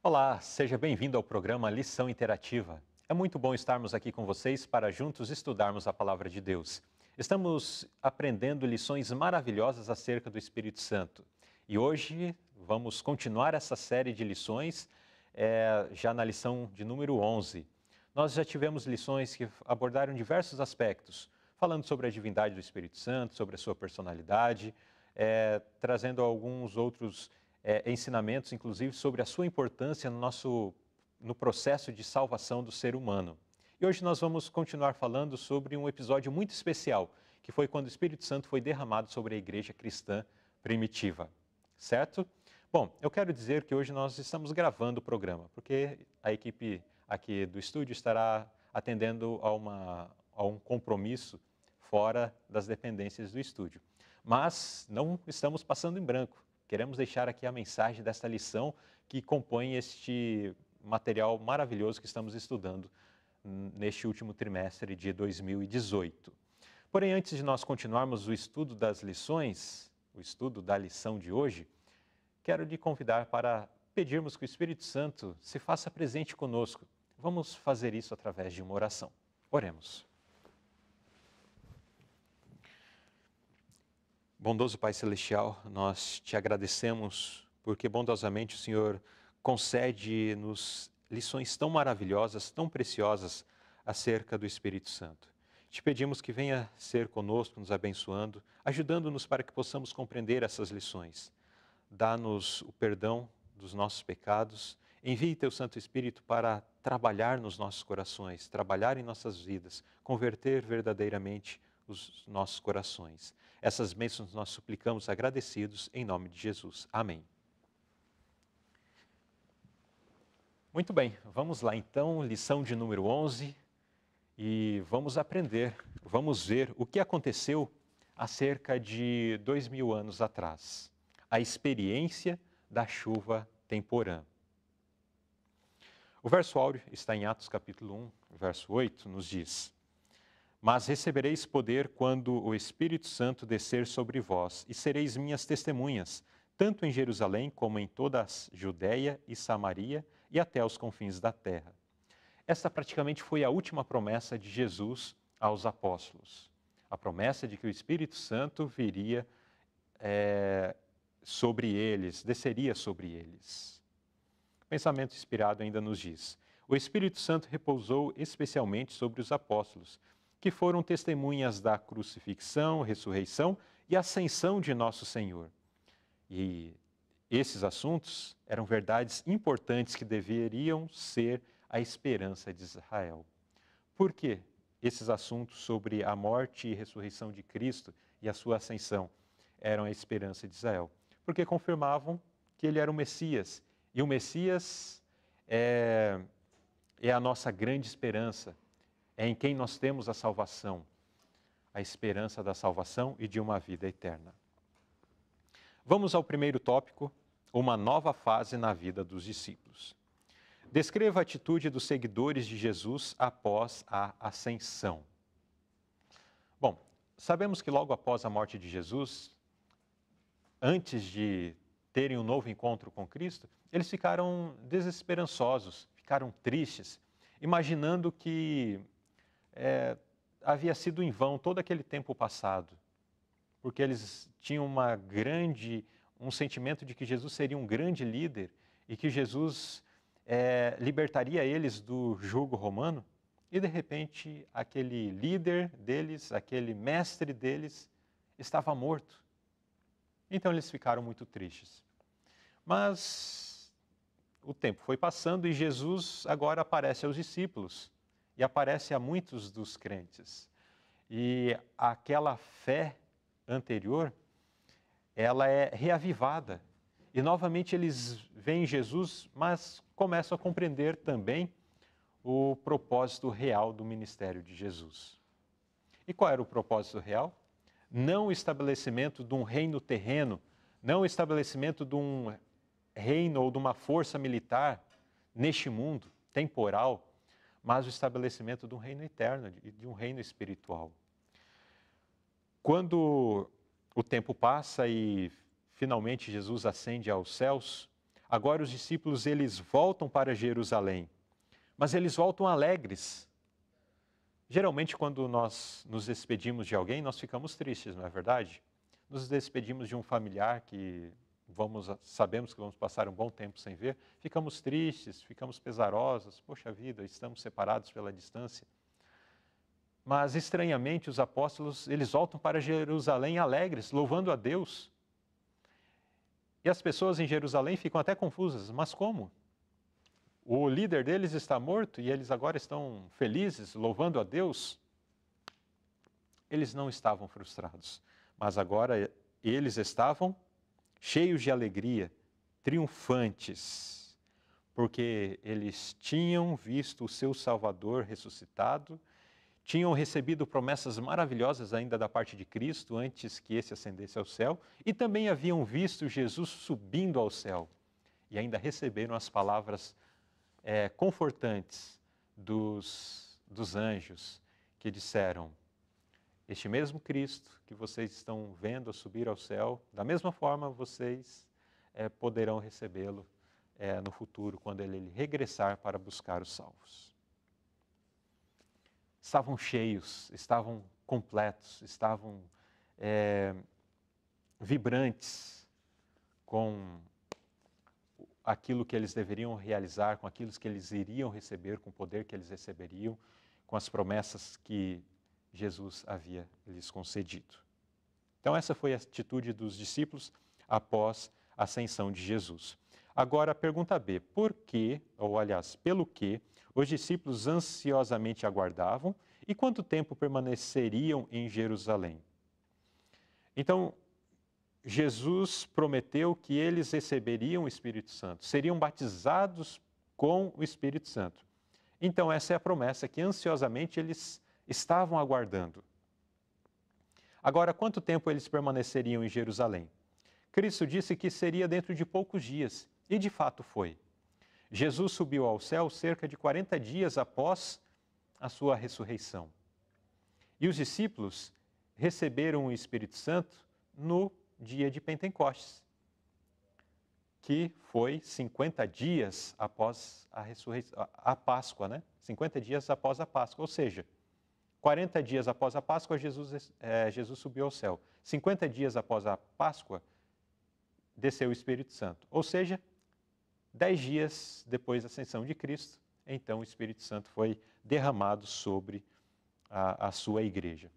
Olá, seja bem-vindo ao programa Lição Interativa. É muito bom estarmos aqui com vocês para juntos estudarmos a Palavra de Deus. Estamos aprendendo lições maravilhosas acerca do Espírito Santo. E hoje vamos continuar essa série de lições, já na lição de número 11. Nós já tivemos lições que abordaram diversos aspectos, falando sobre a divindade do Espírito Santo, sobre a sua personalidade, trazendo alguns outros ensinamentos, inclusive, sobre a sua importância no processo de salvação do ser humano. E hoje nós vamos continuar falando sobre um episódio muito especial, que foi quando o Espírito Santo foi derramado sobre a igreja cristã primitiva, certo? Bom, eu quero dizer que hoje nós estamos gravando o programa, porque a equipe aqui do estúdio estará atendendo a um compromisso fora das dependências do estúdio. Mas não estamos passando em branco. Queremos deixar aqui a mensagem desta lição que compõe este material maravilhoso que estamos estudando neste último trimestre de 2018. Porém, antes de nós continuarmos o estudo das lições, o estudo da lição de hoje, quero lhe convidar para pedirmos que o Espírito Santo se faça presente conosco. Vamos fazer isso através de uma oração. Oremos. Bondoso Pai Celestial, nós te agradecemos porque bondosamente o Senhor concede-nos lições tão maravilhosas, tão preciosas acerca do Espírito Santo. Te pedimos que venha ser conosco, nos abençoando, ajudando-nos para que possamos compreender essas lições. Dá-nos o perdão dos nossos pecados, envie Teu Santo Espírito para trabalhar nos nossos corações, trabalhar em nossas vidas, converter verdadeiramente os nossos corações. Essas bênçãos nós suplicamos agradecidos em nome de Jesus. Amém. Muito bem, vamos lá então, lição de número 11, e vamos aprender, vamos ver o que aconteceu há cerca de 2000 anos atrás. A experiência da chuva temporã. O verso áureo está em Atos capítulo 1, verso 8, nos diz: Mas recebereis poder quando o Espírito Santo descer sobre vós, e sereis minhas testemunhas, tanto em Jerusalém como em toda a Judéia e Samaria e até os confins da terra. Esta praticamente foi a última promessa de Jesus aos apóstolos. A promessa de que o Espírito Santo viria sobre eles, desceria sobre eles. O pensamento inspirado ainda nos diz: o Espírito Santo repousou especialmente sobre os apóstolos, que foram testemunhas da crucifixão, ressurreição e ascensão de nosso Senhor. E esses assuntos eram verdades importantes que deveriam ser a esperança de Israel. Por quê? Esses assuntos sobre a morte e ressurreição de Cristo e a sua ascensão eram a esperança de Israel? Porque confirmavam que ele era o Messias. E o Messias é a nossa grande esperança. É em quem nós temos a salvação, a esperança da salvação e de uma vida eterna. Vamos ao primeiro tópico, uma nova fase na vida dos discípulos. Descreva a atitude dos seguidores de Jesus após a ascensão. Bom, sabemos que logo após a morte de Jesus, antes de terem um novo encontro com Cristo, eles ficaram desesperançosos, ficaram tristes, imaginando que havia sido em vão todo aquele tempo passado, porque eles tinham um sentimento de que Jesus seria um grande líder e que Jesus libertaria eles do jugo romano, e de repente aquele líder deles, aquele mestre deles, estava morto. Então eles ficaram muito tristes. Mas o tempo foi passando e Jesus agora aparece aos discípulos e aparece a muitos dos crentes. E aquela fé anterior, ela é reavivada. E novamente eles veem Jesus, mas começam a compreender também o propósito real do ministério de Jesus. E qual era o propósito real? Não o estabelecimento de um reino terreno, não o estabelecimento de um reino ou de uma força militar neste mundo, temporal, mas o estabelecimento de um reino eterno, de um reino espiritual. Quando o tempo passa e finalmente Jesus ascende aos céus, Agora os discípulos, eles voltam para Jerusalém, mas eles voltam alegres. Geralmente, quando nós nos despedimos de alguém, nós ficamos tristes, não é verdade? Nos despedimos de um familiar que sabemos que vamos passar um bom tempo sem ver, ficamos tristes, ficamos pesarosos, poxa vida, estamos separados pela distância. Mas, estranhamente, os apóstolos, eles voltam para Jerusalém alegres, louvando a Deus. E as pessoas em Jerusalém ficam até confusas, mas como? O líder deles está morto e eles agora estão felizes, louvando a Deus? Eles não estavam frustrados, mas agora eles estavam cheios de alegria, triunfantes, porque eles tinham visto o seu Salvador ressuscitado, tinham recebido promessas maravilhosas ainda da parte de Cristo antes que esse ascendesse ao céu, e também haviam visto Jesus subindo ao céu, e ainda receberam as palavras confortantes dos anjos que disseram: este mesmo Cristo que vocês estão vendo subir ao céu, da mesma forma vocês poderão recebê-lo no futuro, quando ele regressar para buscar os salvos. Estavam cheios, estavam completos, estavam vibrantes com aquilo que eles deveriam realizar, com aquilo que eles iriam receber, com o poder que eles receberiam, com as promessas que Jesus havia lhes concedido. Então essa foi a atitude dos discípulos após a ascensão de Jesus. Agora a pergunta B, por que, ou aliás, pelo que os discípulos ansiosamente aguardavam e quanto tempo permaneceriam em Jerusalém? Então, Jesus prometeu que eles receberiam o Espírito Santo, seriam batizados com o Espírito Santo. Então, essa é a promessa que ansiosamente eles estavam aguardando. Agora, quanto tempo eles permaneceriam em Jerusalém? Cristo disse que seria dentro de poucos dias, e de fato foi. Jesus subiu ao céu cerca de 40 dias após a sua ressurreição. E os discípulos receberam o Espírito Santo no dia de Pentecostes, que foi 50 dias após a Páscoa, né? 50 dias após a Páscoa, ou seja, 40 dias após a Páscoa, Jesus subiu ao céu. 50 dias após a Páscoa, desceu o Espírito Santo. Ou seja, 10 dias depois da ascensão de Cristo, então o Espírito Santo foi derramado sobre a sua igreja.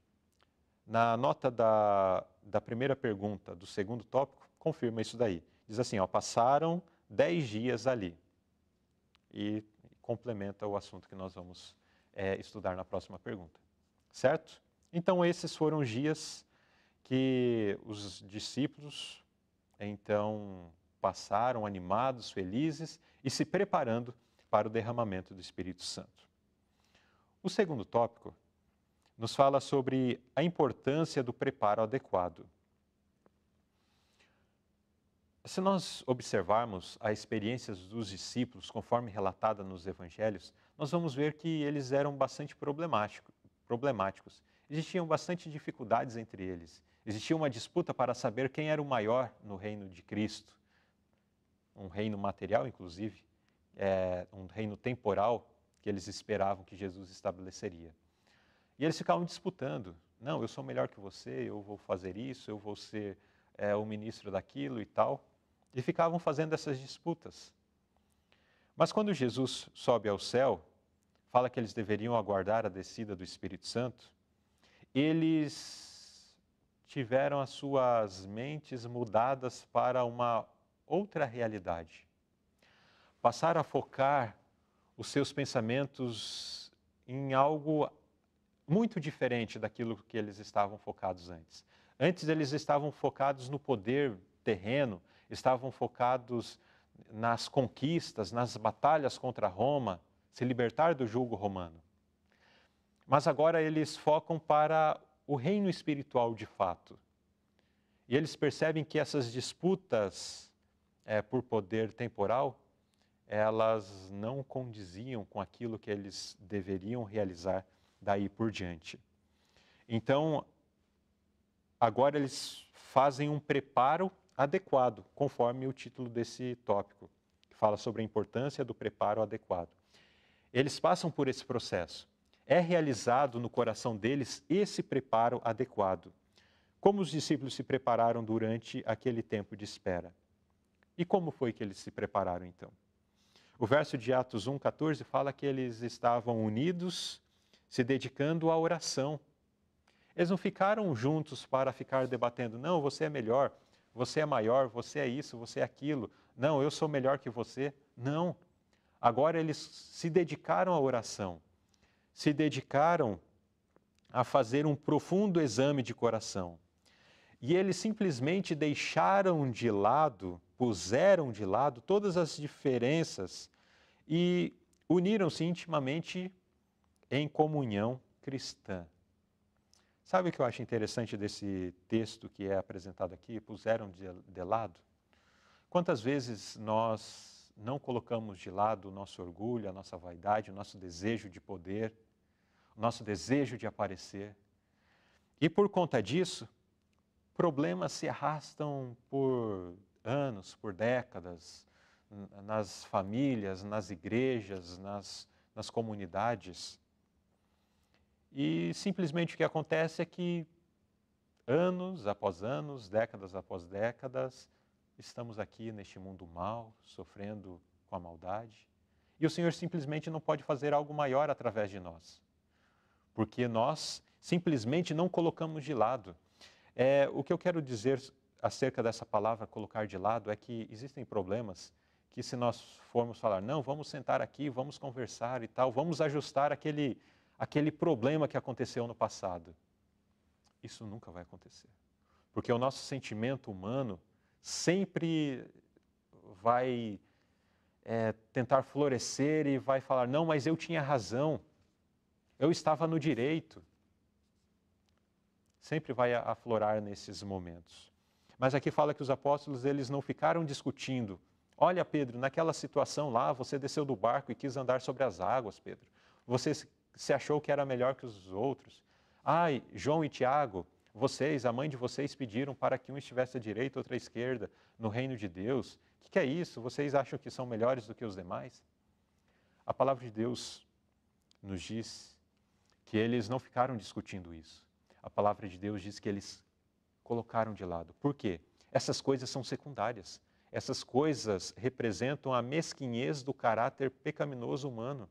Na nota da primeira pergunta do segundo tópico, confirma isso daí. Diz assim, passaram 10 dias ali. E complementa o assunto que nós vamos estudar na próxima pergunta. Certo? Então, esses foram os dias que os discípulos, então, passaram animados, felizes e se preparando para o derramamento do Espírito Santo. O segundo tópico nos fala sobre a importância do preparo adequado. Se nós observarmos as experiências dos discípulos, conforme relatada nos evangelhos, nós vamos ver que eles eram bastante problemáticos. Existiam bastante dificuldades entre eles. Existia uma disputa para saber quem era o maior no reino de Cristo. Um reino material, inclusive, um reino temporal que eles esperavam que Jesus estabeleceria. E eles ficavam disputando. Não, eu sou melhor que você, eu vou fazer isso, eu vou ser o ministro daquilo e tal. E ficavam fazendo essas disputas. Mas quando Jesus sobe ao céu, fala que eles deveriam aguardar a descida do Espírito Santo, eles tiveram as suas mentes mudadas para uma outra realidade. Passaram a focar os seus pensamentos em algo muito diferente daquilo que eles estavam focados antes. Antes eles estavam focados no poder terreno, estavam focados nas conquistas, nas batalhas contra Roma, se libertar do jugo romano. Mas agora eles focam para o reino espiritual de fato. E eles percebem que essas disputas por poder temporal, elas não condiziam com aquilo que eles deveriam realizar daí por diante. Então, agora eles fazem um preparo adequado, conforme o título desse tópico. fala sobre a importância do preparo adequado. Eles passam por esse processo. É realizado no coração deles esse preparo adequado. Como os discípulos se prepararam durante aquele tempo de espera? E como foi que eles se prepararam então? O verso de Atos 1,14 fala que eles estavam unidos, se dedicando à oração. Eles não ficaram juntos para ficar debatendo, não, você é melhor, você é maior, você é isso, você é aquilo. Não, eu sou melhor que você. Não. Agora eles se dedicaram à oração, se dedicaram a fazer um profundo exame de coração. E eles simplesmente deixaram de lado, puseram de lado todas as diferenças e uniram-se intimamente em comunhão cristã. Sabe o que eu acho interessante desse texto que é apresentado aqui? Puseram de lado. Quantas vezes nós não colocamos de lado o nosso orgulho, a nossa vaidade, o nosso desejo de poder, o nosso desejo de aparecer. E por conta disso, problemas se arrastam por anos, por décadas, nas famílias, nas igrejas, nas comunidades. E simplesmente o que acontece é que anos após anos, décadas após décadas, estamos aqui neste mundo mau, sofrendo com a maldade. E o Senhor simplesmente não pode fazer algo maior através de nós, porque nós simplesmente não colocamos de lado. O que eu quero dizer acerca dessa palavra colocar de lado é que existem problemas que, se nós formos falar, não, vamos sentar aqui, vamos conversar e tal, vamos ajustar aquele problema que aconteceu no passado. Isso nunca vai acontecer. Porque o nosso sentimento humano sempre vai tentar florescer e vai falar, não, mas eu tinha razão, eu estava no direito. Sempre vai aflorar nesses momentos. Mas aqui fala que os apóstolos, eles não ficaram discutindo. Olha, Pedro, naquela situação lá, você desceu do barco e quis andar sobre as águas, Pedro. Você se achou que era melhor que os outros. Ai, João e Tiago, vocês, a mãe de vocês, pediram para que um estivesse à direita, outro à esquerda, no reino de Deus. O que é isso? Vocês acham que são melhores do que os demais? A palavra de Deus nos diz que eles não ficaram discutindo isso. A palavra de Deus diz que eles colocaram de lado. Por quê? Essas coisas são secundárias. Essas coisas representam a mesquinhez do caráter pecaminoso humano.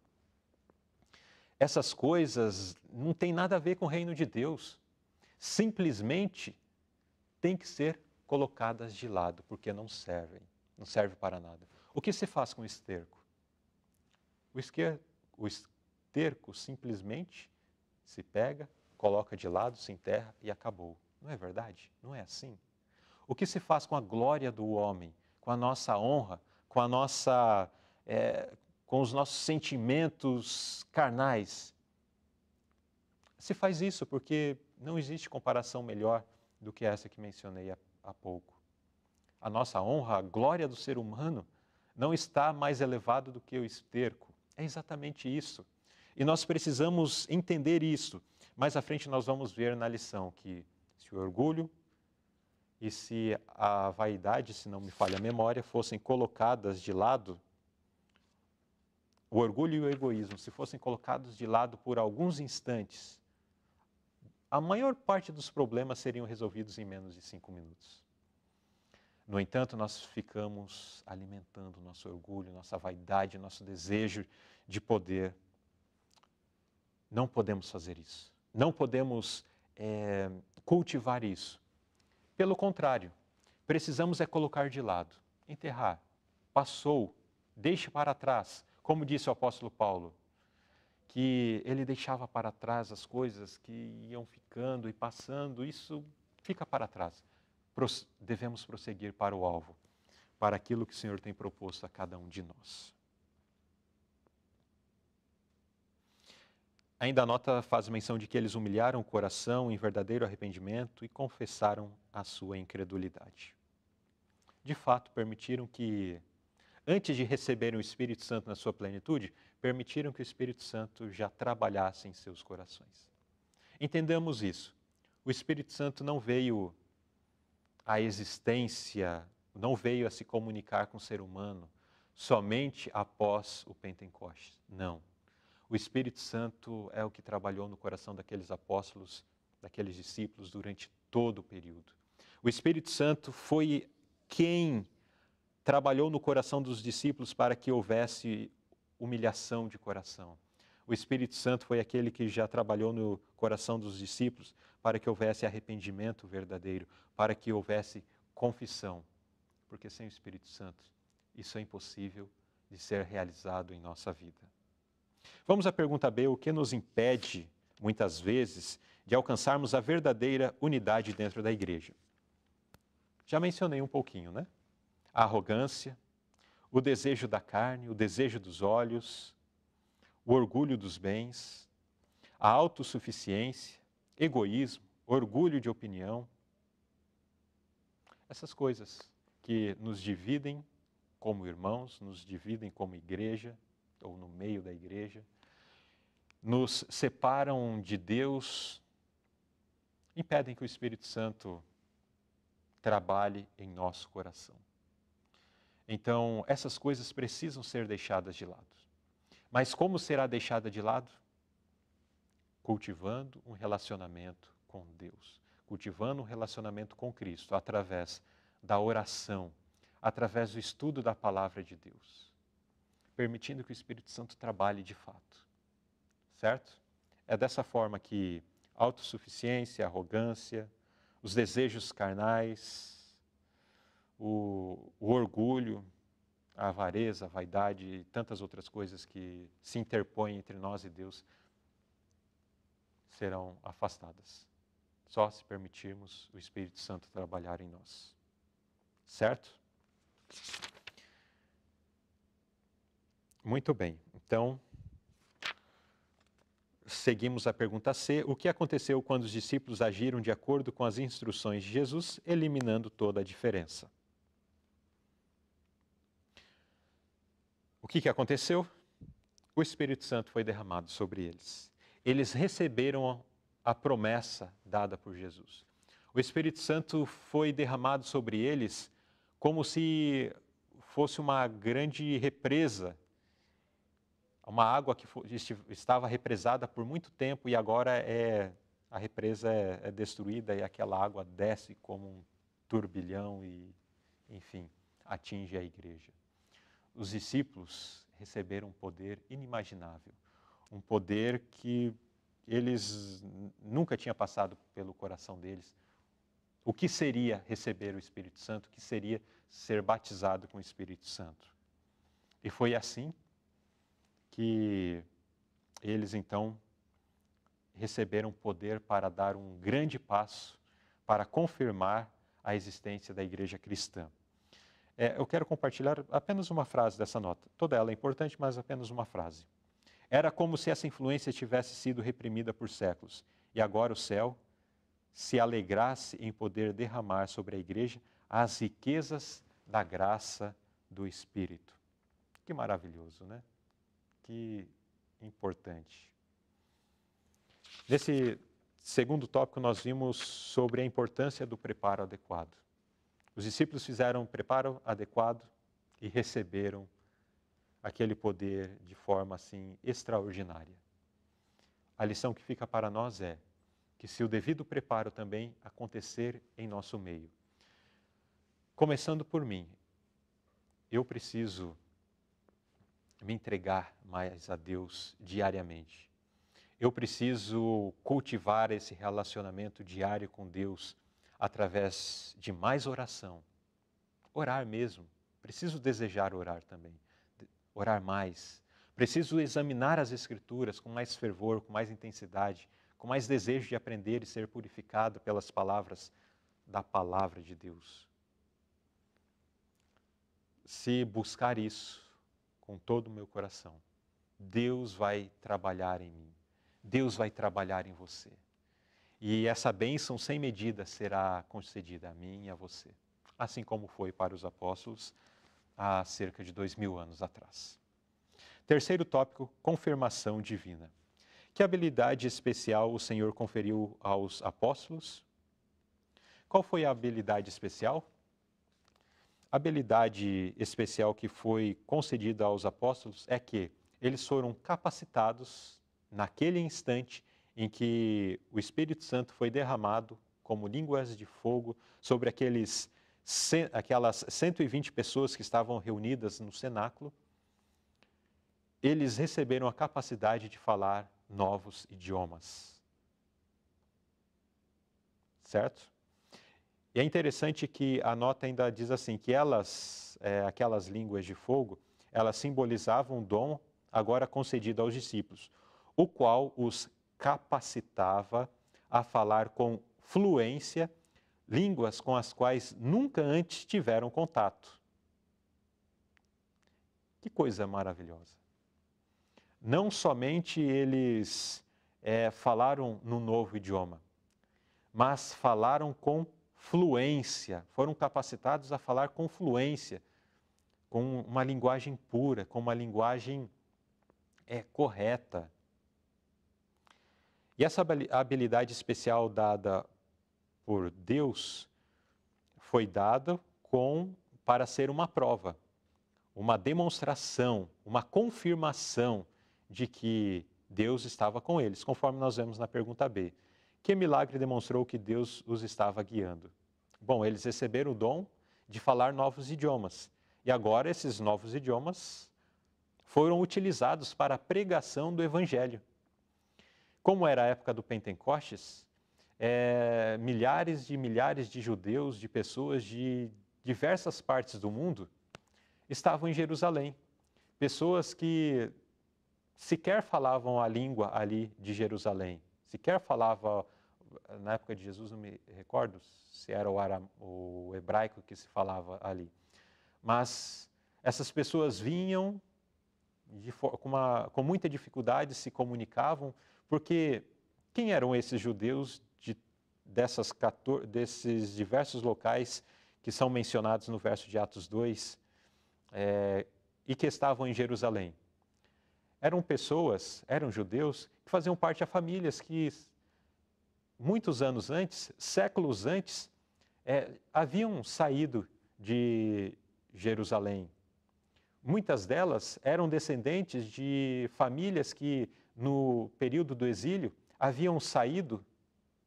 Essas coisas não têm nada a ver com o reino de Deus. Simplesmente têm que ser colocadas de lado, porque não servem, não serve para nada. O que se faz com o esterco? O esterco simplesmente se pega, coloca de lado, se enterra e acabou. Não é verdade? Não é assim? O que se faz com a glória do homem, com a nossa honra, com os nossos sentimentos carnais? Se faz isso porque não existe comparação melhor do que essa que mencionei há pouco. A nossa honra, a glória do ser humano, não está mais elevado do que o esterco. É exatamente isso. E nós precisamos entender isso. Mais à frente nós vamos ver na lição que se o orgulho e se a vaidade, se não me falha a memória, fossem colocadas de lado, o orgulho e o egoísmo, se fossem colocados de lado por alguns instantes, a maior parte dos problemas seriam resolvidos em menos de 5 minutos. No entanto, nós ficamos alimentando nosso orgulho, nossa vaidade, nosso desejo de poder. Não podemos fazer isso. Não podemos cultivar isso. Pelo contrário, precisamos colocar de lado, enterrar. Passou, deixe para trás. Como disse o apóstolo Paulo, que ele deixava para trás as coisas que iam ficando e passando, isso fica para trás. Devemos prosseguir para o alvo, para aquilo que o Senhor tem proposto a cada um de nós. Ainda a nota faz menção de que eles humilharam o coração em verdadeiro arrependimento e confessaram a sua incredulidade. De fato, permitiram que, antes de receberem o Espírito Santo na sua plenitude, permitiram que o Espírito Santo já trabalhasse em seus corações. Entendamos isso. O Espírito Santo não veio à existência, não veio a se comunicar com o ser humano somente após o Pentecostes. Não. O Espírito Santo é o que trabalhou no coração daqueles apóstolos, daqueles discípulos durante todo o período. O Espírito Santo foi quem trabalhou no coração dos discípulos para que houvesse humilhação de coração. O Espírito Santo foi aquele que já trabalhou no coração dos discípulos para que houvesse arrependimento verdadeiro, para que houvesse confissão. Porque sem o Espírito Santo, isso é impossível de ser realizado em nossa vida. Vamos à pergunta B: o que nos impede, muitas vezes, de alcançarmos a verdadeira unidade dentro da igreja? Já mencionei um pouquinho, né? A arrogância, o desejo da carne, o desejo dos olhos, o orgulho dos bens, a autossuficiência, egoísmo, orgulho de opinião. Essas coisas que nos dividem como irmãos, nos dividem como igreja, ou no meio da igreja, nos separam de Deus, impedem que o Espírito Santo trabalhe em nosso coração. Então, essas coisas precisam ser deixadas de lado. Mas como será deixada de lado? Cultivando um relacionamento com Deus, cultivando um relacionamento com Cristo, através da oração, através do estudo da palavra de Deus, permitindo que o Espírito Santo trabalhe de fato. Certo? É dessa forma que a autossuficiência, a arrogância, os desejos carnais, o orgulho, a avareza, a vaidade e tantas outras coisas que se interpõem entre nós e Deus serão afastadas. Só se permitirmos o Espírito Santo trabalhar em nós. Certo? Muito bem. Então, seguimos a pergunta C. O que aconteceu quando os discípulos agiram de acordo com as instruções de Jesus, eliminando toda a diferença? O que aconteceu? O Espírito Santo foi derramado sobre eles. Eles receberam a promessa dada por Jesus. O Espírito Santo foi derramado sobre eles como se fosse uma grande represa, uma água que estava represada por muito tempo e agora a represa é destruída e aquela água desce como um turbilhão e, enfim, atinge a igreja. Os discípulos receberam um poder inimaginável, um poder que eles nunca tinham passado pelo coração deles. O que seria receber o Espírito Santo? O que seria ser batizado com o Espírito Santo? E foi assim que eles então receberam poder para dar um grande passo para confirmar a existência da igreja cristã. Eu quero compartilhar apenas uma frase dessa nota. Toda ela é importante, mas apenas uma frase. Era como se essa influência tivesse sido reprimida por séculos, e agora o céu se alegrasse em poder derramar sobre a igreja as riquezas da graça do Espírito. Que maravilhoso, né? Que importante. Nesse segundo tópico, nós vimos sobre a importância do preparo adequado. Os discípulos fizeram um preparo adequado e receberam aquele poder de forma assim extraordinária. A lição que fica para nós é que se o devido preparo também acontecer em nosso meio, começando por mim, eu preciso me entregar mais a Deus diariamente. Eu preciso cultivar esse relacionamento diário com Deus através de mais oração. Orar mesmo. Preciso desejar orar também. Orar mais. Preciso examinar as Escrituras com mais fervor, com mais intensidade, com mais desejo de aprender e ser purificado pelas palavras da palavra de Deus. Se buscar isso com todo o meu coração, Deus vai trabalhar em mim. Deus vai trabalhar em você. E essa bênção sem medida será concedida a mim e a você. Assim como foi para os apóstolos há cerca de 2000 anos atrás. Terceiro tópico, confirmação divina. Que habilidade especial o Senhor conferiu aos apóstolos? Qual foi a habilidade especial? habilidade especial que foi concedida aos apóstolos é que eles foram capacitados naquele instante em que o Espírito Santo foi derramado como línguas de fogo sobre aquelas 120 pessoas que estavam reunidas no cenáculo. Eles receberam a capacidade de falar novos idiomas. Certo? E é interessante que a nota ainda diz assim, que aquelas línguas de fogo, elas simbolizavam um dom agora concedido aos discípulos, o qual os capacitava a falar com fluência línguas com as quais nunca antes tiveram contato. Que coisa maravilhosa! Não somente eles falaram no novo idioma, mas falaram com fluência, foram capacitados a falar com fluência, com uma linguagem pura, com uma linguagem correta. E essa habilidade especial dada por Deus foi dada para ser uma prova, uma demonstração, uma confirmação de que Deus estava com eles, conforme nós vemos na pergunta B. Que milagre demonstrou que Deus os estava guiando? Bom, eles receberam o dom de falar novos idiomas. E agora esses novos idiomas foram utilizados para a pregação do Evangelho. Como era a época do Pentecostes, milhares de judeus, de pessoas de diversas partes do mundo, estavam em Jerusalém. Pessoas que sequer falavam a língua ali de Jerusalém, sequer falava, na época de Jesus, não me recordo se era o hebraico que se falava ali. Mas essas pessoas vinham com muita dificuldade, se comunicavam, porque quem eram esses judeus desses diversos locais que são mencionados no verso de Atos 2 e que estavam em Jerusalém? Eram judeus que faziam parte de famílias que muitos anos antes, séculos antes, haviam saído de Jerusalém. Muitas delas eram descendentes de famílias que, no período do exílio, haviam saído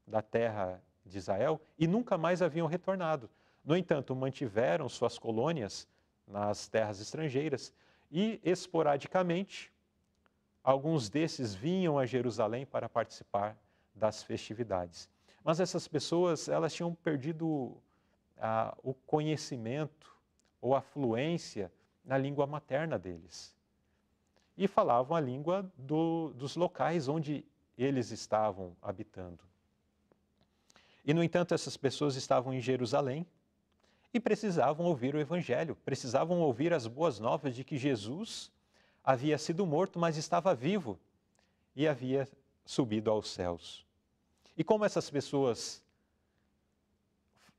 da terra de Israel e nunca mais haviam retornado. No entanto, mantiveram suas colônias nas terras estrangeiras e, esporadicamente, alguns desses vinham a Jerusalém para participar das festividades. Mas essas pessoas, elas tinham perdido o conhecimento ou a fluência na língua materna deles. E falavam a língua dos locais onde eles estavam habitando. E, no entanto, essas pessoas estavam em Jerusalém e precisavam ouvir o Evangelho, precisavam ouvir as boas novas de que Jesus havia sido morto, mas estava vivo e havia subido aos céus. E como essas pessoas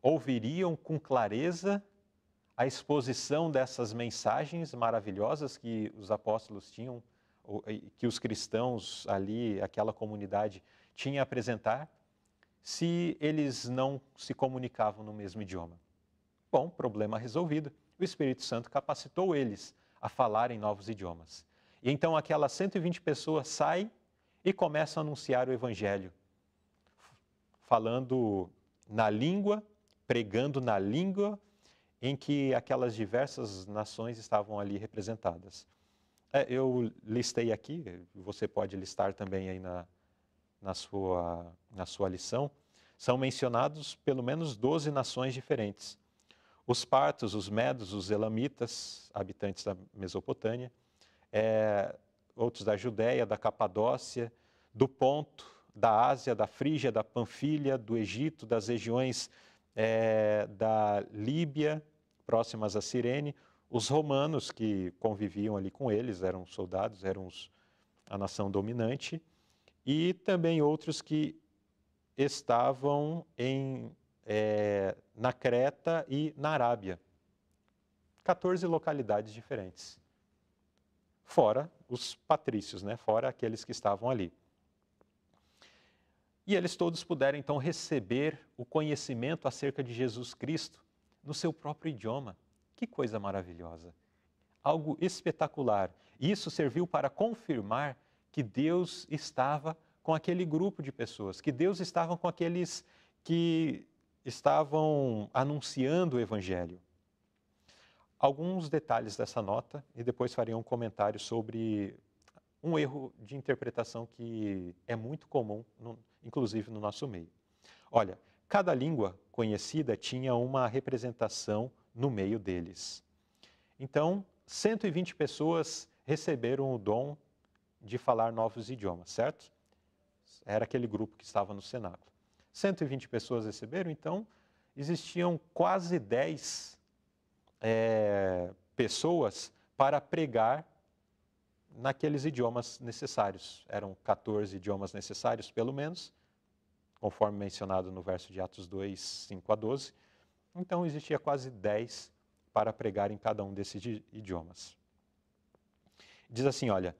ouviriam com clareza a exposição dessas mensagens maravilhosas que os apóstolos tinham, que os cristãos ali, aquela comunidade, tinha a apresentar, se eles não se comunicavam no mesmo idioma? Bom, problema resolvido. O Espírito Santo capacitou eles a falar em novos idiomas. E então aquelas 120 pessoas saem e começam a anunciar o Evangelho, falando na língua, pregando na língua em que aquelas diversas nações estavam ali representadas. Eu listei aqui, você pode listar também aí na sua lição, são mencionados pelo menos 12 nações diferentes. Os partos, os medos, os elamitas, habitantes da Mesopotâmia, outros da Judéia, da Capadócia, do Ponto, da Ásia, da Frígia, da Panfilha, do Egito, das regiões da Líbia, próximas a Cirene, os romanos que conviviam ali com eles, eram soldados, eram a nação dominante, e também outros que estavam na Creta e na Arábia. 14 localidades diferentes. Fora os patrícios, né? Fora aqueles que estavam ali. E eles todos puderam, então, receber o conhecimento acerca de Jesus Cristo no seu próprio idioma. Que coisa maravilhosa! Algo espetacular. Isso serviu para confirmar que Deus estava com aquele grupo de pessoas, que Deus estava com aqueles que estavam anunciando o Evangelho. Alguns detalhes dessa nota e depois farei um comentário sobre um erro de interpretação que é muito comum, inclusive no nosso meio. Olha, cada língua conhecida tinha uma representação no meio deles. Então, 120 pessoas receberam o dom de falar novos idiomas, certo? Era aquele grupo que estava no cenáculo. 120 pessoas receberam, então existiam quase 10 pessoas para pregar naqueles idiomas necessários. Eram 14 idiomas necessários, pelo menos, conforme mencionado no verso de Atos 2, 5 a 12. Então, existia quase 10 para pregar em cada um desses idiomas. Diz assim, olha,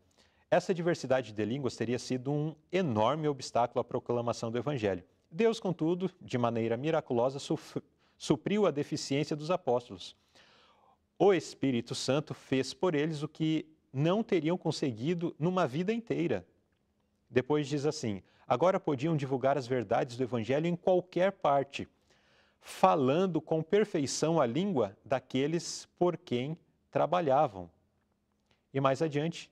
essa diversidade de línguas teria sido um enorme obstáculo à proclamação do Evangelho. Deus, contudo, de maneira miraculosa, supriu a deficiência dos apóstolos. O Espírito Santo fez por eles o que não teriam conseguido numa vida inteira. Depois diz assim, agora podiam divulgar as verdades do Evangelho em qualquer parte, falando com perfeição a língua daqueles por quem trabalhavam. E mais adiante,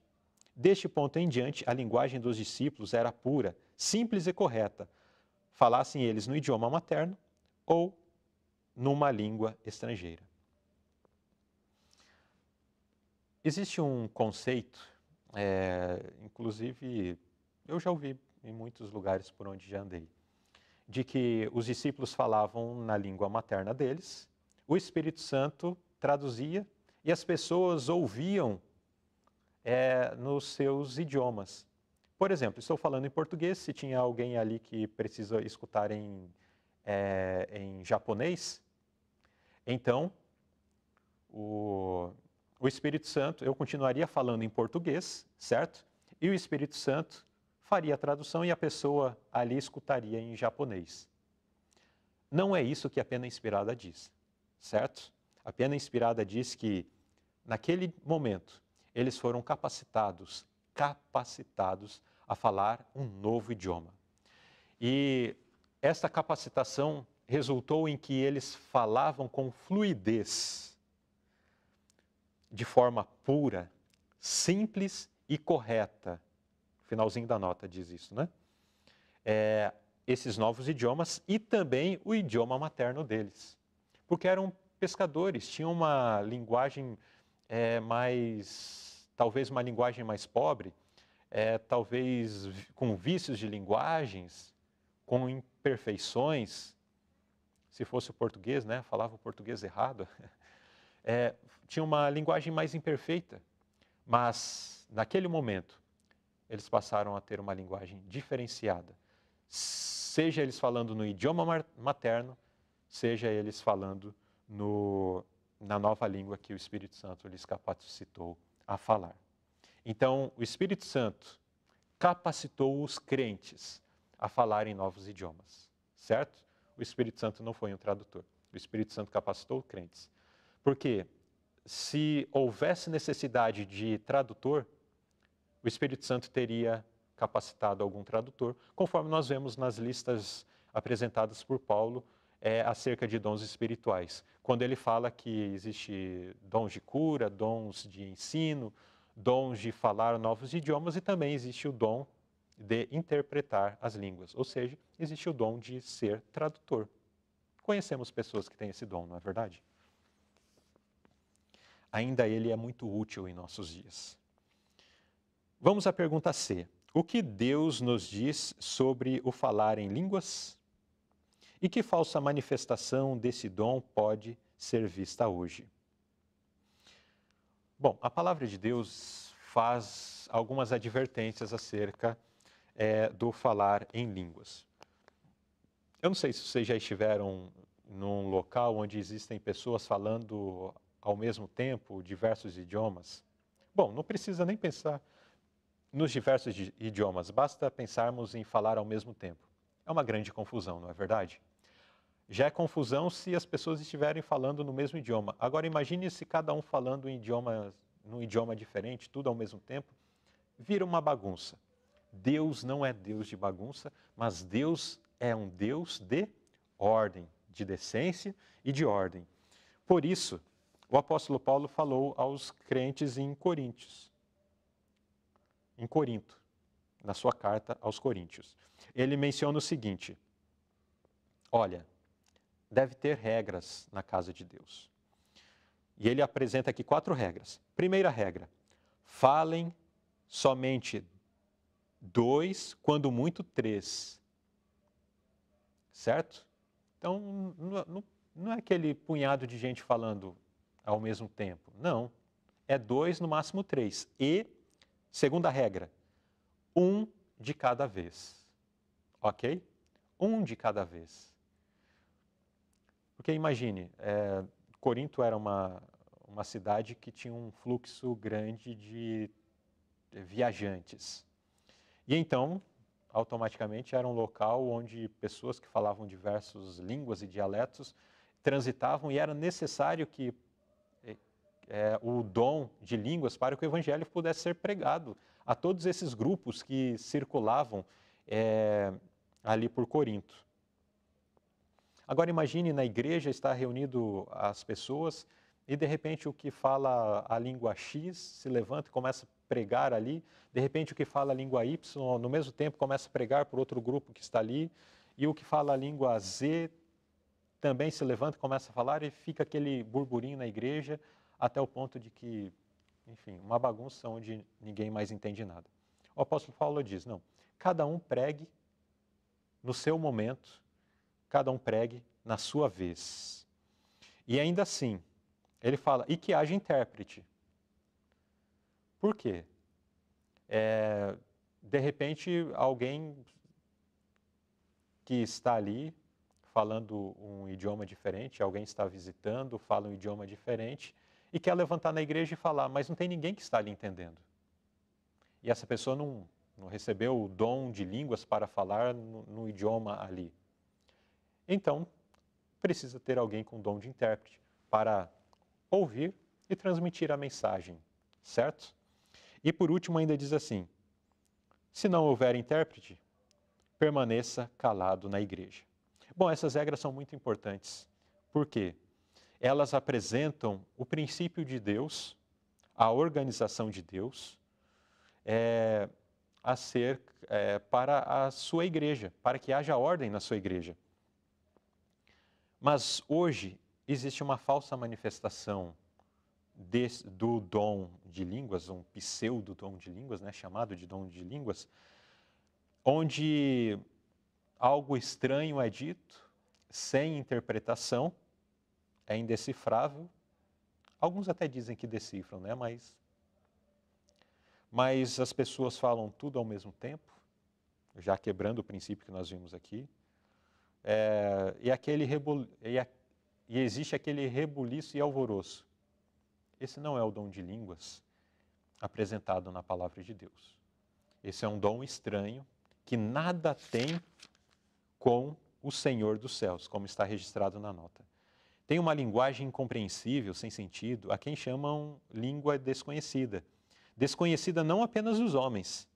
deste ponto em diante, a linguagem dos discípulos era pura, simples e correta, falassem eles no idioma materno ou numa língua estrangeira. Existe um conceito, inclusive eu já ouvi em muitos lugares por onde já andei, de que os discípulos falavam na língua materna deles, o Espírito Santo traduzia e as pessoas ouviam nos seus idiomas. Por exemplo, estou falando em português, se tinha alguém ali que precisa escutar em japonês, então o Espírito Santo, eu continuaria falando em português, certo? E o Espírito Santo faria a tradução e a pessoa ali escutaria em japonês. Não é isso que a pena inspirada diz, certo? A pena inspirada diz que, naquele momento, eles foram capacitados a falar um novo idioma. E essa capacitação resultou em que eles falavam com fluidez, de forma pura, simples e correta. Finalzinho da nota diz isso, né? Esses novos idiomas e também o idioma materno deles. Porque eram pescadores, tinham uma linguagem talvez uma linguagem mais pobre, talvez com vícios de linguagens, com imperfeições. Se fosse o português, né? Falava o português errado. Tinha uma linguagem mais imperfeita, mas naquele momento eles passaram a ter uma linguagem diferenciada, seja eles falando no idioma materno, seja eles falando na nova língua que o Espírito Santo lhes capacitou a falar. Então, o Espírito Santo capacitou os crentes a falar em novos idiomas, certo? O Espírito Santo não foi um tradutor, o Espírito Santo capacitou os crentes. Porque se houvesse necessidade de tradutor, o Espírito Santo teria capacitado algum tradutor, conforme nós vemos nas listas apresentadas por Paulo acerca de dons espirituais. Quando ele fala que existe dons de cura, dons de ensino, dons de falar novos idiomas e também existe o dom de interpretar as línguas, ou seja, existe o dom de ser tradutor. Conhecemos pessoas que têm esse dom, não é verdade? Ainda ele é muito útil em nossos dias. Vamos à pergunta C. O que Deus nos diz sobre o falar em línguas? E que falsa manifestação desse dom pode ser vista hoje? Bom, a palavra de Deus faz algumas advertências acerca do falar em línguas. Eu não sei se vocês já estiveram num local onde existem pessoas falando ao mesmo tempo diversos idiomas. Bom, não precisa nem pensar nos diversos idiomas, basta pensarmos em falar ao mesmo tempo. É uma grande confusão, não é verdade? Já é confusão se as pessoas estiverem falando no mesmo idioma. Agora imagine se cada um falando num idioma diferente, tudo ao mesmo tempo, vira uma bagunça. Deus não é Deus de bagunça, mas Deus é um Deus de ordem, de decência e de ordem. Por isso, o apóstolo Paulo falou aos crentes em Corinto, na sua carta aos Coríntios. Ele menciona o seguinte: olha, deve ter regras na casa de Deus. E ele apresenta aqui 4 regras. Primeira regra: falem somente 2, quando muito 3. Certo? Então, não é aquele punhado de gente falando ao mesmo tempo. Não. É 2, no máximo 3. E, segunda regra, 1 de cada vez. Ok? 1 de cada vez. Porque imagine, Corinto era uma cidade que tinha um fluxo grande de viajantes. E então, automaticamente, era um local onde pessoas que falavam diversas línguas e dialetos transitavam e era necessário que o dom de línguas para que o evangelho pudesse ser pregado a todos esses grupos que circulavam ali por Corinto. Agora imagine na igreja estar reunido as pessoas e de repente o que fala a língua X se levanta e começa a pregar ali, de repente o que fala a língua Y no mesmo tempo começa a pregar por outro grupo que está ali, e o que fala a língua Z também se levanta e começa a falar, e fica aquele burburinho na igreja até o ponto de que, enfim, uma bagunça onde ninguém mais entende nada. O apóstolo Paulo diz, não, cada um pregue no seu momento, cada um pregue na sua vez. E ainda assim, ele fala, e que haja intérprete. Por quê? De repente, alguém que está ali falando um idioma diferente, alguém está visitando, fala um idioma diferente, e quer levantar na igreja e falar, mas não tem ninguém que está ali entendendo. E essa pessoa não recebeu o dom de línguas para falar no idioma ali. Então, precisa ter alguém com dom de intérprete para ouvir e transmitir a mensagem, certo? E por último ainda diz assim, se não houver intérprete, permaneça calado na igreja. Bom, essas regras são muito importantes. Por quê? Elas apresentam o princípio de Deus, a organização de Deus, a ser para a sua igreja, para que haja ordem na sua igreja. Mas hoje existe uma falsa manifestação do dom de línguas, um pseudo-dom de línguas, chamado de dom de línguas, onde algo estranho é dito, sem interpretação, é indecifrável. Alguns até dizem que decifram, mas as pessoas falam tudo ao mesmo tempo, já quebrando o princípio que nós vimos aqui. E existe aquele rebuliço e alvoroço. Esse não é o dom de línguas apresentado na palavra de Deus. Esse é um dom estranho que nada tem com o Senhor dos céus, como está registrado na nota. Tem uma linguagem incompreensível, sem sentido, a quem chamam língua desconhecida. Desconhecida não apenas dos homens,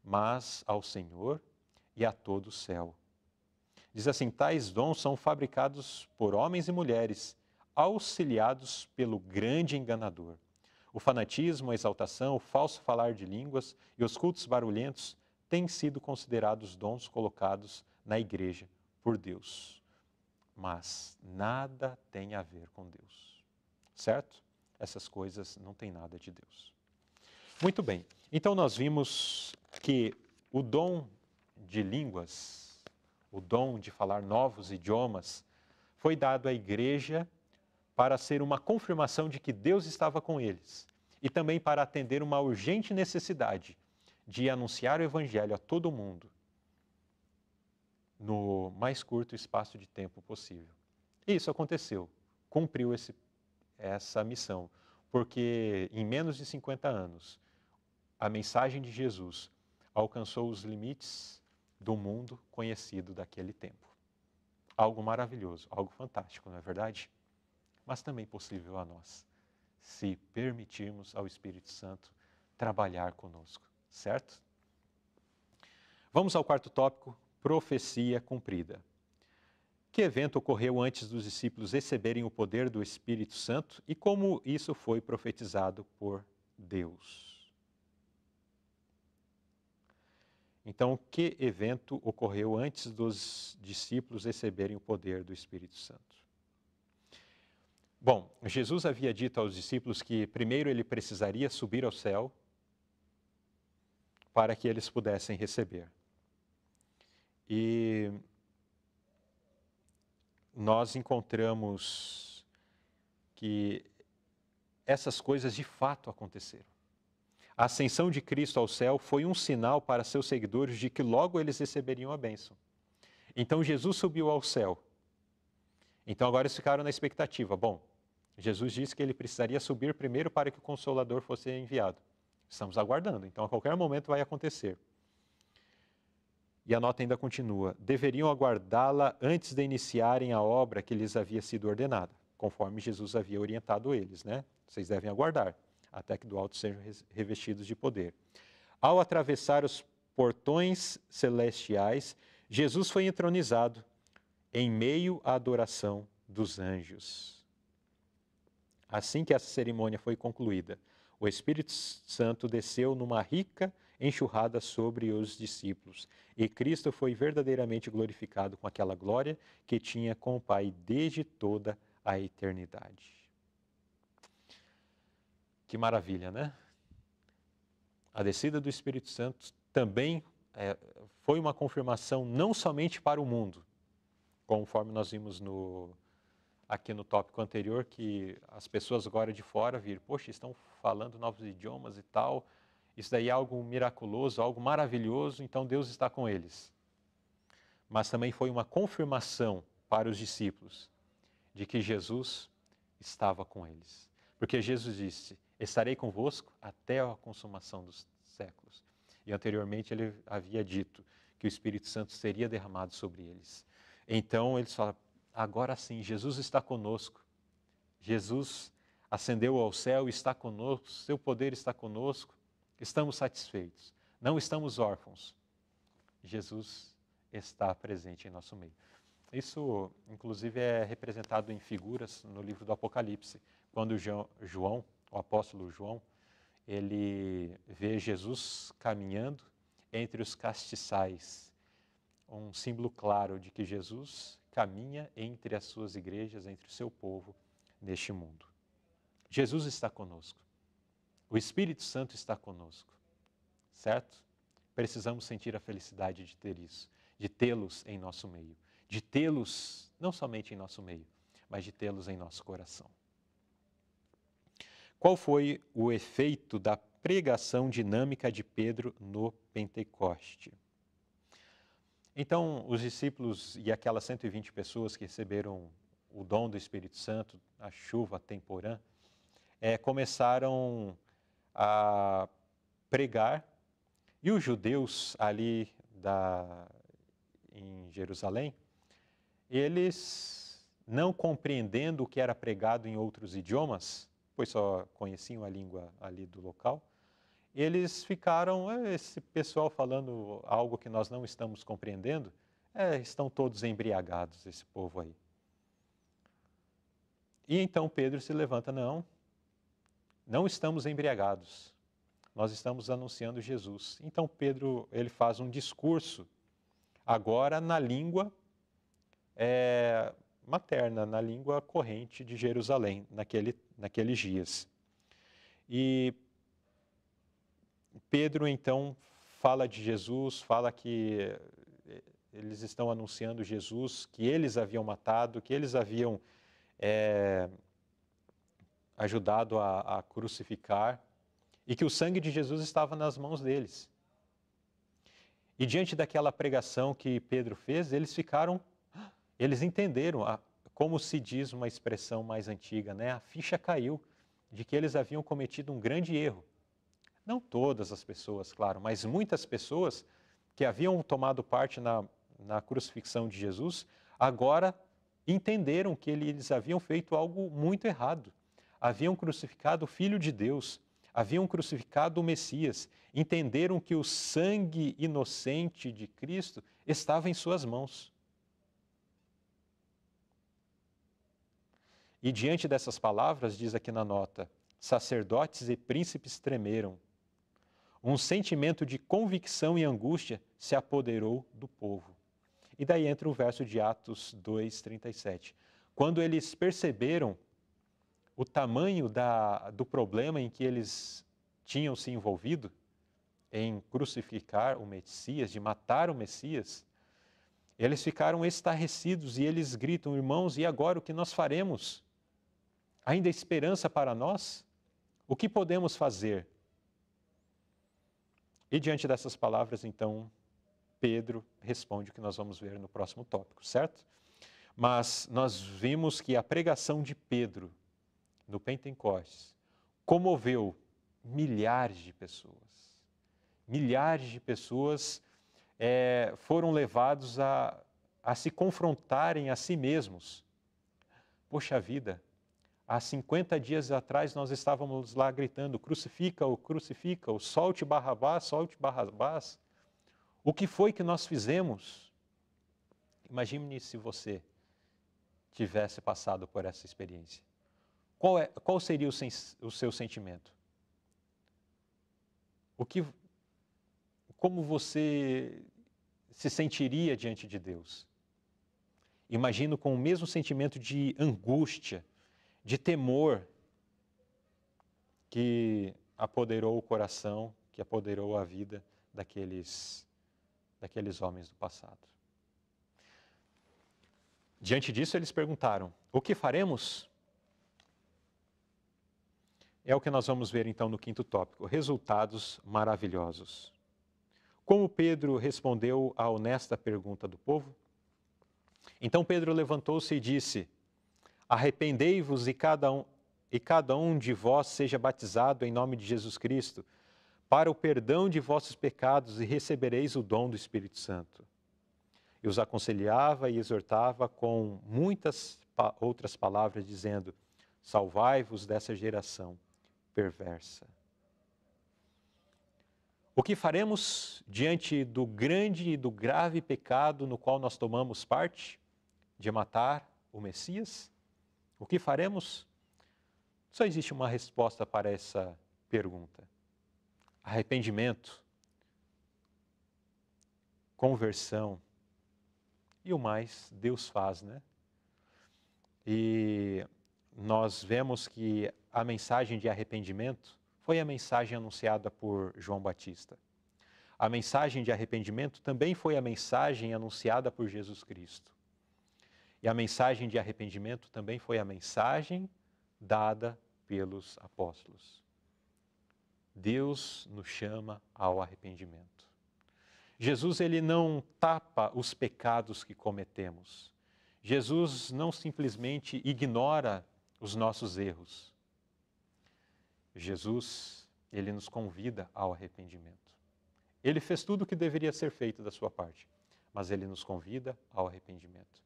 mas ao Senhor e a todo o céu. Diz assim, tais dons são fabricados por homens e mulheres, auxiliados pelo grande enganador. O fanatismo, a exaltação, o falso falar de línguas e os cultos barulhentos têm sido considerados dons colocados na igreja por Deus. Mas nada tem a ver com Deus, certo? Essas coisas não têm nada de Deus. Muito bem, então nós vimos que o dom de línguas, o dom de falar novos idiomas, foi dado à igreja para ser uma confirmação de que Deus estava com eles e também para atender uma urgente necessidade de anunciar o evangelho a todo mundo no mais curto espaço de tempo possível. E isso aconteceu, cumpriu essa missão, porque em menos de 50 anos, a mensagem de Jesus alcançou os limites do mundo conhecido daquele tempo. Algo maravilhoso, algo fantástico, não é verdade? Mas também possível a nós, se permitirmos ao Espírito Santo trabalhar conosco, certo? Vamos ao quarto tópico, profecia cumprida. Que evento ocorreu antes dos discípulos receberem o poder do Espírito Santo e como isso foi profetizado por Deus? Então, que evento ocorreu antes dos discípulos receberem o poder do Espírito Santo? Bom, Jesus havia dito aos discípulos que primeiro ele precisaria subir ao céu para que eles pudessem receber. E nós encontramos que essas coisas de fato aconteceram. A ascensão de Cristo ao céu foi um sinal para seus seguidores de que logo eles receberiam a bênção. Então Jesus subiu ao céu. Então agora eles ficaram na expectativa. Bom, Jesus disse que ele precisaria subir primeiro para que o Consolador fosse enviado. Estamos aguardando, então a qualquer momento vai acontecer. E a nota ainda continua. Deveriam aguardá-la antes de iniciarem a obra que lhes havia sido ordenada, conforme Jesus havia orientado eles, né? Vocês devem aguardar, até que do alto sejam revestidos de poder. Ao atravessar os portões celestiais, Jesus foi entronizado em meio à adoração dos anjos. Assim que essa cerimônia foi concluída, o Espírito Santo desceu numa rica enxurrada sobre os discípulos, e Cristo foi verdadeiramente glorificado com aquela glória que tinha com o Pai desde toda a eternidade. Que maravilha, né? A descida do Espírito Santo também foi uma confirmação não somente para o mundo, conforme nós vimos aqui no tópico anterior, que as pessoas agora de fora viram, poxa, estão falando novos idiomas e tal, isso daí é algo miraculoso, algo maravilhoso, então Deus está com eles. Mas também foi uma confirmação para os discípulos de que Jesus estava com eles. Porque Jesus disse, estarei convosco até a consumação dos séculos. E anteriormente ele havia dito que o Espírito Santo seria derramado sobre eles. Então eles falam, agora sim, Jesus está conosco. Jesus ascendeu ao céu, está conosco, seu poder está conosco. Estamos satisfeitos, não estamos órfãos. Jesus está presente em nosso meio. Isso, inclusive, é representado em figuras no livro do Apocalipse, quando João, o apóstolo João, ele vê Jesus caminhando entre os castiçais, um símbolo claro de que Jesus caminha entre as suas igrejas, entre o seu povo neste mundo. Jesus está conosco. O Espírito Santo está conosco, certo? Precisamos sentir a felicidade de ter isso, de tê-los em nosso meio, de tê-los não somente em nosso meio, mas de tê-los em nosso coração. Qual foi o efeito da pregação dinâmica de Pedro no Pentecoste? Então, os discípulos e aquelas 120 pessoas que receberam o dom do Espírito Santo, a chuva temporã, começaram a pregar, e os judeus ali em Jerusalém, eles não compreendendo o que era pregado em outros idiomas, pois só conheciam a língua ali do local, eles ficaram, esse pessoal falando algo que nós não estamos compreendendo, estão todos embriagados, esse povo aí. E então Pedro se levanta, não estamos embriagados, nós estamos anunciando Jesus. Então Pedro, ele faz um discurso, agora na língua materna, na língua corrente de Jerusalém, naqueles dias. E Pedro então fala de Jesus, fala que eles estão anunciando Jesus, que eles haviam matado, que eles haviam ajudado a crucificar, e que o sangue de Jesus estava nas mãos deles. E diante daquela pregação que Pedro fez, eles entenderam, como se diz uma expressão mais antiga, né? A ficha caiu de que eles haviam cometido um grande erro. Não todas as pessoas, claro, mas muitas pessoas que haviam tomado parte na crucifixão de Jesus, agora entenderam que eles haviam feito algo muito errado. Haviam crucificado o Filho de Deus, haviam crucificado o Messias, entenderam que o sangue inocente de Cristo estava em suas mãos. E diante dessas palavras, diz aqui na nota, sacerdotes e príncipes tremeram. Um sentimento de convicção e angústia se apoderou do povo. E daí entra o verso de Atos 2:37. Quando eles perceberam o tamanho do problema em que eles tinham se envolvido, em crucificar o Messias, de matar o Messias, eles ficaram estarrecidos e eles gritam, irmãos, e agora o que nós faremos? Ainda há esperança para nós? O que podemos fazer? E diante dessas palavras, então, Pedro responde o que nós vamos ver no próximo tópico, certo? Mas nós vimos que a pregação de Pedro no Pentecostes comoveu milhares de pessoas. Milhares de pessoas foram levados a se confrontarem a si mesmos. Poxa vida, há 50 dias atrás nós estávamos lá gritando, crucifica-o, solte Barrabás, solte Barrabás. O que foi que nós fizemos? Imagine se você tivesse passado por essa experiência. Qual seria o seu sentimento? Como você se sentiria diante de Deus? Imagino com o mesmo sentimento de angústia, de temor que apoderou o coração, que apoderou a vida daqueles homens do passado. Diante disso, eles perguntaram, o que faremos? É o que nós vamos ver então no quinto tópico, resultados maravilhosos. Como Pedro respondeu à honesta pergunta do povo? Então Pedro levantou-se e disse, arrependei-vos e cada um de vós seja batizado em nome de Jesus Cristo, para o perdão de vossos pecados e recebereis o dom do Espírito Santo. E os aconselhava e exortava com muitas outras palavras, dizendo, salvai-vos dessa geração perversa. O que faremos diante do grande e do grave pecado no qual nós tomamos parte, de matar o Messias? O que faremos? Só existe uma resposta para essa pergunta. Arrependimento, conversão e o mais Deus faz, né? E nós vemos que a mensagem de arrependimento foi a mensagem anunciada por João Batista. A mensagem de arrependimento também foi a mensagem anunciada por Jesus Cristo. E a mensagem de arrependimento também foi a mensagem dada pelos apóstolos. Deus nos chama ao arrependimento. Jesus, ele não tapa os pecados que cometemos. Jesus não simplesmente ignora os nossos erros. Jesus, ele nos convida ao arrependimento. Ele fez tudo o que deveria ser feito da sua parte, mas ele nos convida ao arrependimento.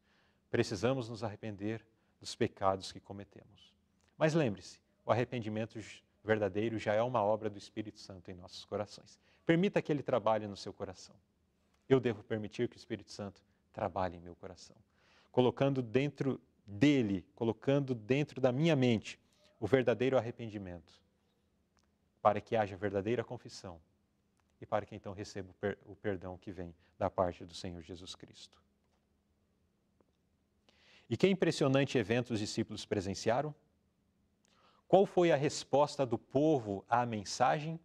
Precisamos nos arrepender dos pecados que cometemos. Mas lembre-se, o arrependimento verdadeiro já é uma obra do Espírito Santo em nossos corações. Permita que ele trabalhe no seu coração. Eu devo permitir que o Espírito Santo trabalhe em meu coração. Colocando dentro dele, colocando dentro da minha mente o verdadeiro arrependimento, para que haja verdadeira confissão e para que então receba o perdão que vem da parte do Senhor Jesus Cristo. E que impressionante evento os discípulos presenciaram? Qual foi a resposta do povo à mensagem,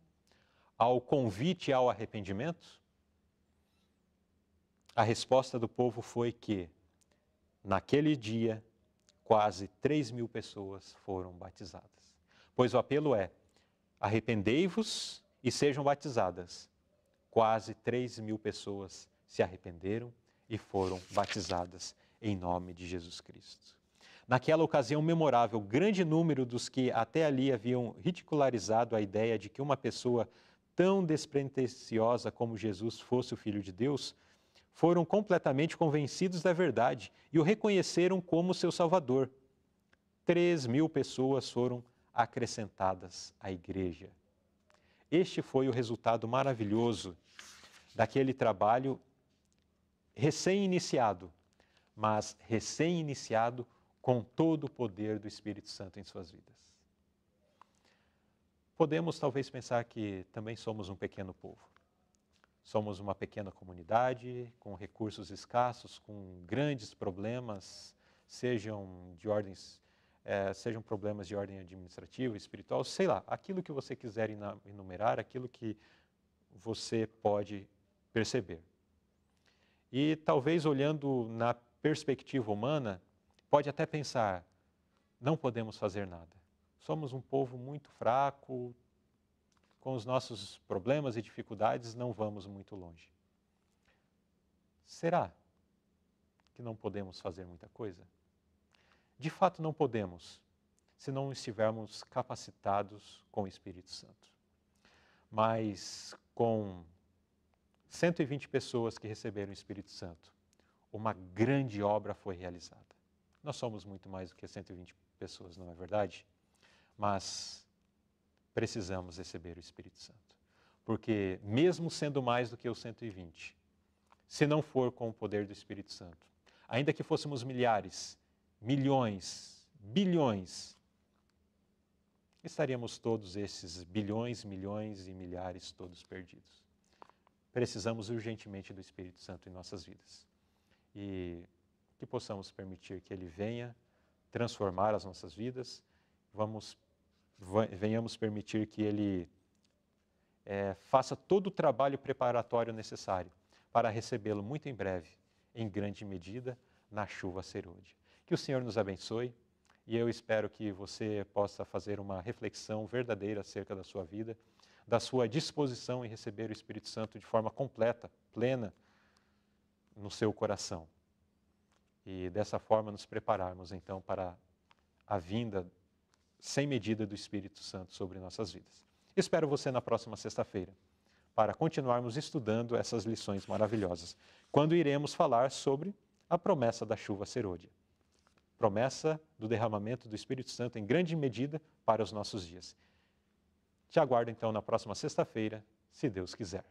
ao convite ao arrependimento? A resposta do povo foi que, naquele dia, quase 3.000 pessoas foram batizadas. Pois o apelo é, arrependei-vos e sejam batizadas. Quase 3.000 pessoas se arrependeram e foram batizadas em nome de Jesus Cristo. Naquela ocasião memorável, grande número dos que até ali haviam ridicularizado a ideia de que uma pessoa tão despretensiosa como Jesus fosse o Filho de Deus, foram completamente convencidos da verdade e o reconheceram como seu Salvador. 3.000 pessoas foram acrescentadas à igreja. Este foi o resultado maravilhoso daquele trabalho recém-iniciado, mas recém-iniciado com todo o poder do Espírito Santo em suas vidas. Podemos talvez pensar que também somos um pequeno povo. Somos uma pequena comunidade, com recursos escassos, com grandes problemas, sejam problemas de ordem administrativa, espiritual, sei lá, aquilo que você quiser enumerar, aquilo que você pode perceber. E talvez olhando na perspectiva humana, pode até pensar, não podemos fazer nada. Somos um povo muito fraco, com os nossos problemas e dificuldades não vamos muito longe. Será que não podemos fazer muita coisa? De fato não podemos, se não estivermos capacitados com o Espírito Santo. Mas com 120 pessoas que receberam o Espírito Santo, uma grande obra foi realizada. Nós somos muito mais do que 120 pessoas, não é verdade? Mas precisamos receber o Espírito Santo. Porque mesmo sendo mais do que os 120, se não for com o poder do Espírito Santo, ainda que fôssemos milhares, milhões, bilhões, estaríamos todos esses bilhões, milhões e milhares todos perdidos. Precisamos urgentemente do Espírito Santo em nossas vidas. E que possamos permitir que Ele venha transformar as nossas vidas, venhamos permitir que Ele faça todo o trabalho preparatório necessário para recebê-lo muito em breve, em grande medida, na chuva serôdia. Que o Senhor nos abençoe e eu espero que você possa fazer uma reflexão verdadeira acerca da sua vida, da sua disposição em receber o Espírito Santo de forma completa, plena, no seu coração. E dessa forma nos prepararmos então para a vinda sem medida do Espírito Santo sobre nossas vidas. Espero você na próxima sexta-feira para continuarmos estudando essas lições maravilhosas, quando iremos falar sobre a promessa da chuva serôdia. Promessa do derramamento do Espírito Santo em grande medida para os nossos dias. Te aguardo então na próxima sexta-feira, se Deus quiser.